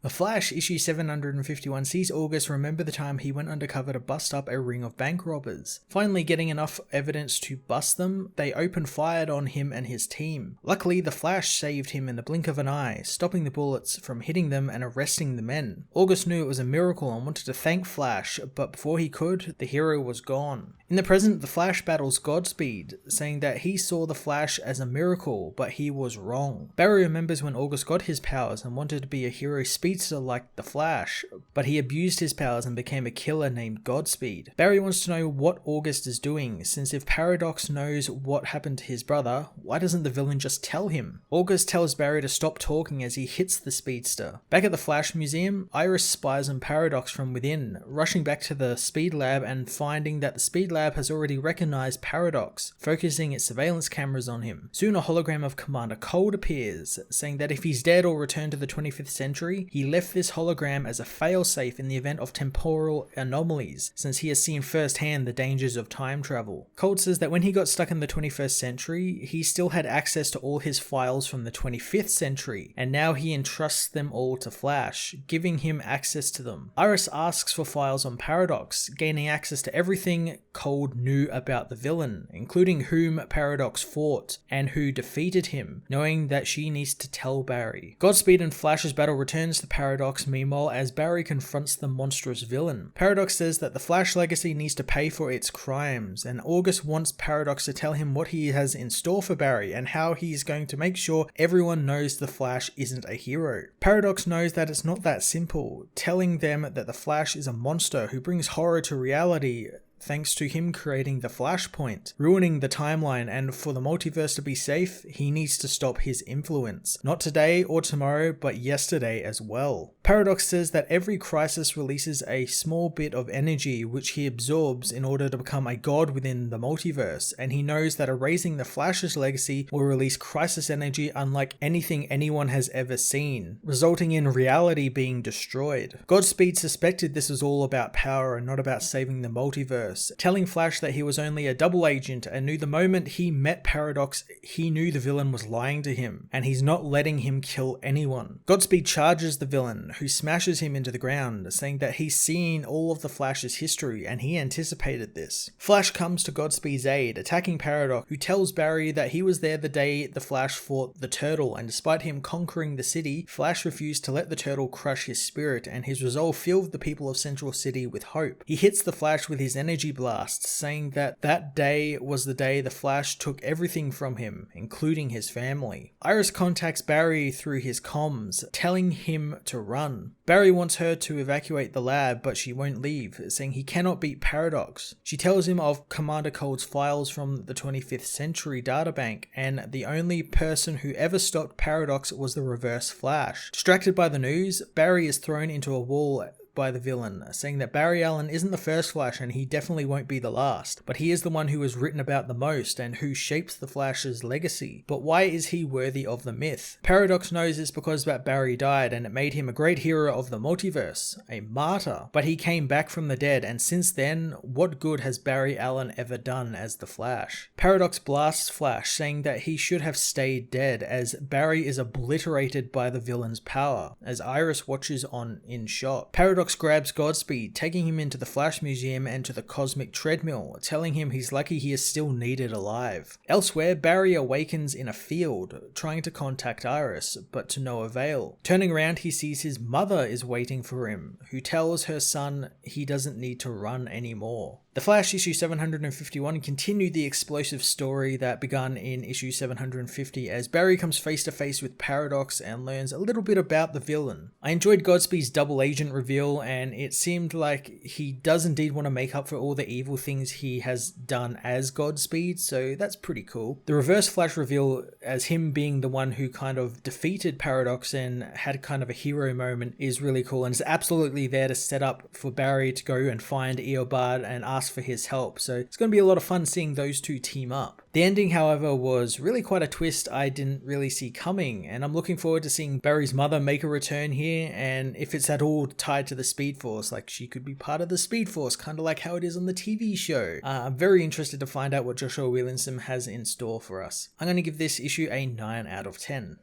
The Flash, issue 751, sees August remember the time he went undercover to bust up a ring of bank robbers. Finally getting enough evidence to bust them, they opened fire on him and his team. Luckily, the Flash saved him in the blink of an eye, stopping the bullets from hitting them and arresting the men. August knew it was a miracle and wanted to thank Flash, but before he could, the hero was gone. In the present, the Flash battles Godspeed, saying that he saw the Flash as a miracle, but he was wrong. Barry remembers when August got his powers and wanted to be a hero speedster like the Flash, but he abused his powers and became a killer named Godspeed. Barry wants to know what August is doing, since if Paradox knows what happened to his brother, why doesn't the villain just tell him? August tells Barry to stop talking as he hits the speedster. Back at the Flash Museum, Iris spies on Paradox from within, rushing back to the Speed Lab and finding that the Speed Lab has already recognized Paradox, focusing its surveillance cameras on him. Soon a hologram of Commander Cold appears, saying that if he's dead or returned to the 25th century, he left this hologram as a failsafe in the event of temporal anomalies, since he has seen firsthand the dangers of time travel. Cold says that when he got stuck in the 21st century, he still had access to all his files from the 25th century, and now he entrusts them all to Flash, giving him access to them. Iris asks for files on Paradox, gaining access to everything Cold knew about the villain, including whom Paradox fought and who defeated him, knowing that she needs to tell Barry. Godspeed and Flash's battle returns to Paradox meanwhile as Barry confronts the monstrous villain. Paradox says that the Flash legacy needs to pay for its crimes, and August wants Paradox to tell him what he has in store for Barry and how he is going to make sure everyone knows the Flash isn't a hero. Paradox knows that it's not that simple, telling them that the Flash is a monster who brings horror to reality, thanks to him creating the Flashpoint, ruining the timeline, and for the multiverse to be safe, he needs to stop his influence. Not today or tomorrow, but yesterday as well. Paradox says that every crisis releases a small bit of energy which he absorbs in order to become a god within the multiverse, and he knows that erasing the Flash's legacy will release crisis energy unlike anything anyone has ever seen, resulting in reality being destroyed. Godspeed suspected this was all about power and not about saving the multiverse, telling Flash that he was only a double agent and knew the moment he met Paradox, he knew the villain was lying to him, and he's not letting him kill anyone. Godspeed charges the villain, who smashes him into the ground, saying that he's seen all of the Flash's history and he anticipated this. Flash comes to Godspeed's aid, attacking Paradox, who tells Barry that he was there the day the Flash fought the Turtle, and despite him conquering the city, Flash refused to let the Turtle crush his spirit, and his resolve filled the people of Central City with hope. He hits the Flash with his energy blast, saying that that day was the day the Flash took everything from him, including his family. Iris contacts Barry through his comms, telling him to run. Barry wants her to evacuate the lab, but she won't leave, saying he cannot beat Paradox. She tells him of Commander Cold's files from the 25th century databank, and the only person who ever stopped Paradox was the Reverse Flash. Distracted by the news, Barry is thrown into a wall by the villain, saying that Barry Allen isn't the first Flash and he definitely won't be the last, but he is the one who is written about the most and who shapes the Flash's legacy. But why is he worthy of the myth? Paradox knows it's because that Barry died and it made him a great hero of the multiverse, a martyr, but he came back from the dead, and since then, what good has Barry Allen ever done as the Flash? Paradox blasts Flash, saying that he should have stayed dead as Barry is obliterated by the villain's power, as Iris watches on in shock. Paradox grabs Godspeed, taking him into the Flash Museum and to the Cosmic Treadmill, telling him he's lucky he is still needed alive. Elsewhere, Barry awakens in a field, trying to contact Iris, but to no avail. Turning around, he sees his mother is waiting for him, who tells her son he doesn't need to run anymore. The Flash issue 751 continued the explosive story that began in issue 750 as Barry comes face to face with Paradox and learns a little bit about the villain. I enjoyed Godspeed's double agent reveal, and it seemed like he does indeed want to make up for all the evil things he has done as Godspeed, so that's pretty cool. The Reverse Flash reveal as him being the one who kind of defeated Paradox and had kind of a hero moment is really cool, and it's absolutely there to set up for Barry to go and find Eobard and ask for his help, so it's going to be a lot of fun seeing those two team up. The ending, however, was really quite a twist I didn't really see coming, and I'm looking forward to seeing Barry's mother make a return here, and if it's at all tied to the Speed Force, like she could be part of the Speed Force, kind of like how it is on the TV show. I'm very interested to find out what Joshua Williamson has in store for us. I'm going to give this issue a 9 out of 10.